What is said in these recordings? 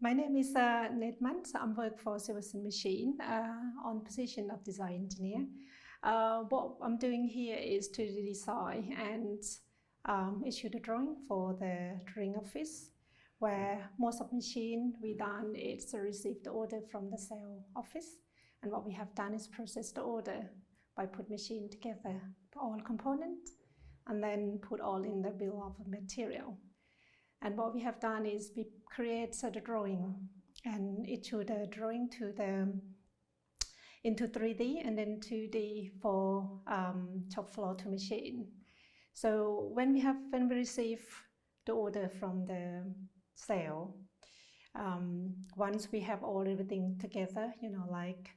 My name is Nedman. So I work for Silverson Machine on position of design engineer. What I'm doing here is to design and issue the drawing for the drawing office, where most of machine we done is to receive the order from the sale office, and what we have done is process the order by put machine together all components and then put all in the bill of material. And what we have done is we create the drawing and issue the drawing into 3D and then 2D for shop floor to machine. So when we receive the order from the sale, once we have everything together, like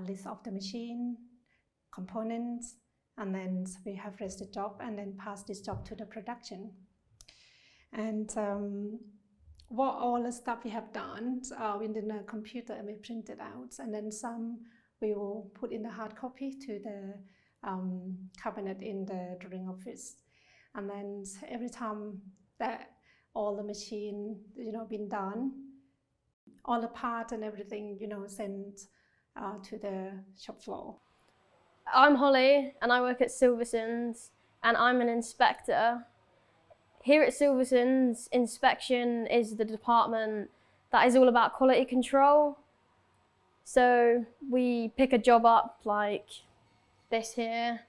list of the machine, components, and then we have raised the job and then pass this job to the production. And what all the stuff we have done within the computer and we print it out, and then some we will put in the hard copy to the cabinet in the drawing office. And then every time that all the machine been done, all the part and everything sent to the shop floor. I'm Holly and I work at Silverson's and I'm an inspector. Here at Silverson's, inspection is the department that is all about quality control. So we pick a job up like this here,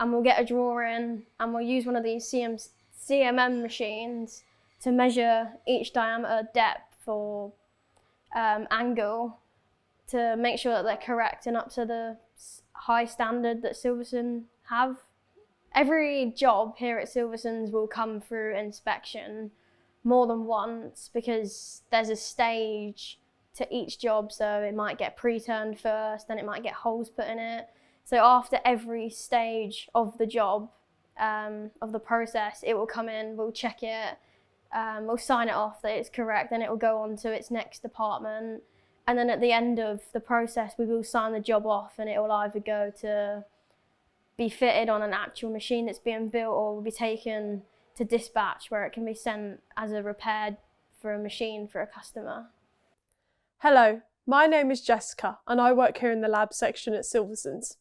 and we'll get a drawing and we'll use one of these CMM machines to measure each diameter, depth or angle to make sure that they're correct and up to the high standard that Silverson have. Every job here at Silverson's will come through inspection more than once because there's a stage to each job, so it might get pre-turned first, then it might get holes put in it. So after every stage of the job, of the process, it will come in, we'll check it, we'll sign it off that it's correct, then it will go on to its next department. And then at the end of the process, we will sign the job off and it will either go to be fitted on an actual machine that's being built or will be taken to dispatch where it can be sent as a repair for a machine for a customer. Hello, my name is Jessica and I work here in the lab section at Silverson's.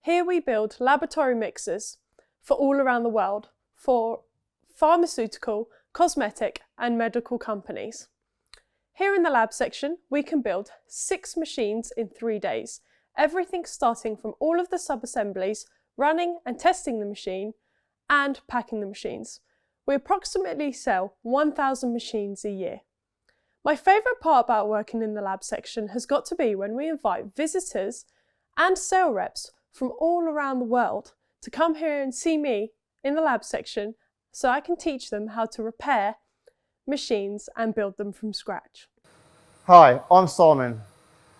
Here we build laboratory mixers for all around the world for pharmaceutical, cosmetic and medical companies. Here in the lab section, we can build 6 machines in 3 days, everything starting from all of the sub-assemblies, running and testing the machine and packing the machines. We approximately sell 1,000 machines a year. My favourite part about working in the lab section has got to be when we invite visitors and sale reps from all around the world to come here and see me in the lab section so I can teach them how to repair machines and build them from scratch. Hi, I'm Simon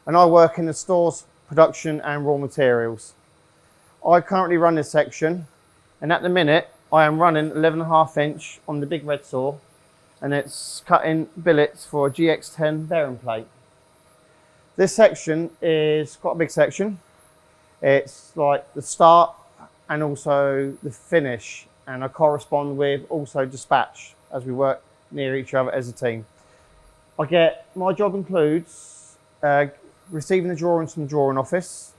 and I work in the stores, production and raw materials. I currently run this section and at the minute I am running 11.5 inch on the big red saw and it's cutting billets for a GX10 bearing plate. This section is quite a big section. It's like the start and also the finish, and I correspond with also dispatch as we work near each other as a team. My job includes receiving the drawings from the drawing office.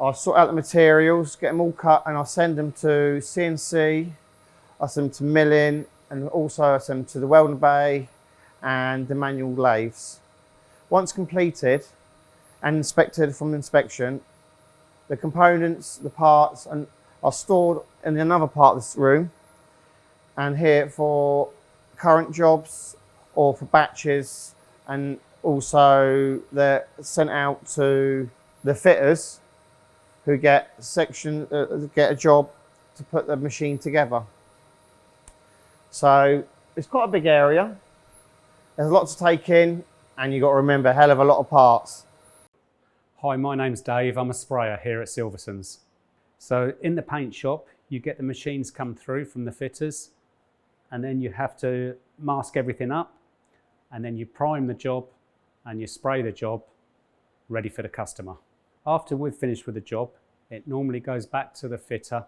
I sort out the materials, get them all cut, and I send them to CNC, I send them to milling, and also I send them to the welding bay and the manual lathes. Once completed and inspected from inspection, the components, the parts, are stored in another part of this room, and here for current jobs or for batches, and also they're sent out to the fitters who get a job to put the machine together. So it's quite a big area. There's a lot to take in, and you've got to remember a hell of a lot of parts. Hi, my name's Dave. I'm a sprayer here at Silverson's. So in the paint shop, you get the machines come through from the fitters, and then you have to mask everything up, and then you prime the job and you spray the job ready for the customer. After we've finished with the job, it normally goes back to the fitter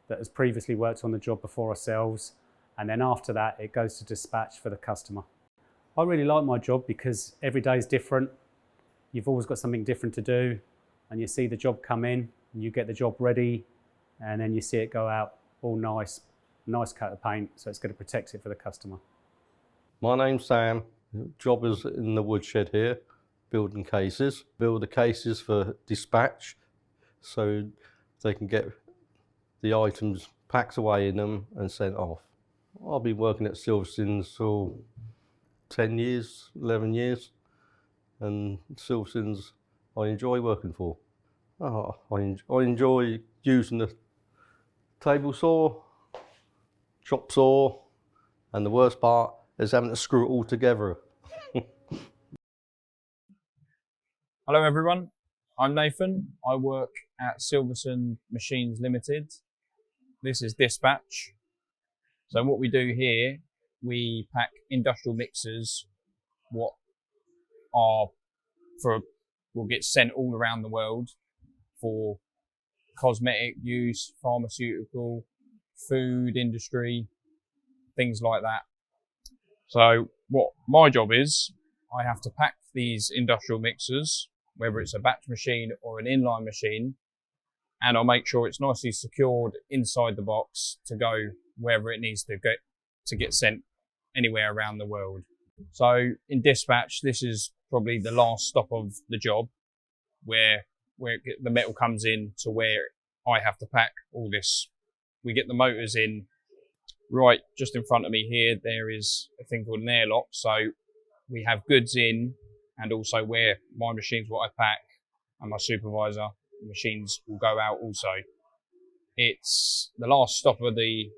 that has previously worked on the job before ourselves, and then after that it goes to dispatch for the customer. I really like my job because every day is different. You've always got something different to do, and you see the job come in, and you get the job ready, and then you see it go out all nice coat of paint, so it's going to protect it for the customer. My name's Sam. Job is in the woodshed here, building cases. Build the cases for dispatch, so they can get the items packed away in them and sent off. I've been working at Silverson's for 10 years, 11 years, and Silverson's I enjoy working for. I enjoy using the table saw, chop saw, and the worst part is having to screw it all together. Hello everyone, I'm Nathan. I work at Silverson Machines Limited. This is dispatch. So what we do here, we pack industrial mixers, what will get sent all around the world for cosmetic use, pharmaceutical, food industry, things like that. So what my job is, I have to pack these industrial mixers, whether it's a batch machine or an inline machine, and I'll make sure it's nicely secured inside the box to go wherever it needs to get sent anywhere around the world. So in dispatch, this is probably the last stop of the job where the metal comes in to where I have to pack all this. We get the motors in. Right just in front of me here, there is a thing called an airlock. So we have goods in, and also where my machines, what I pack, and my supervisor, the machines will go out also. It's the last stop of the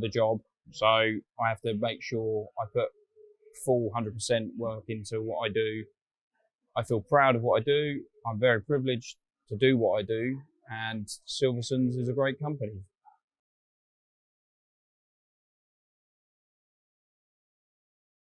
job, so I have to make sure I put full 100% work into what I do. I feel proud of what I do. I'm very privileged to do what I do, and Silverson's is a great company.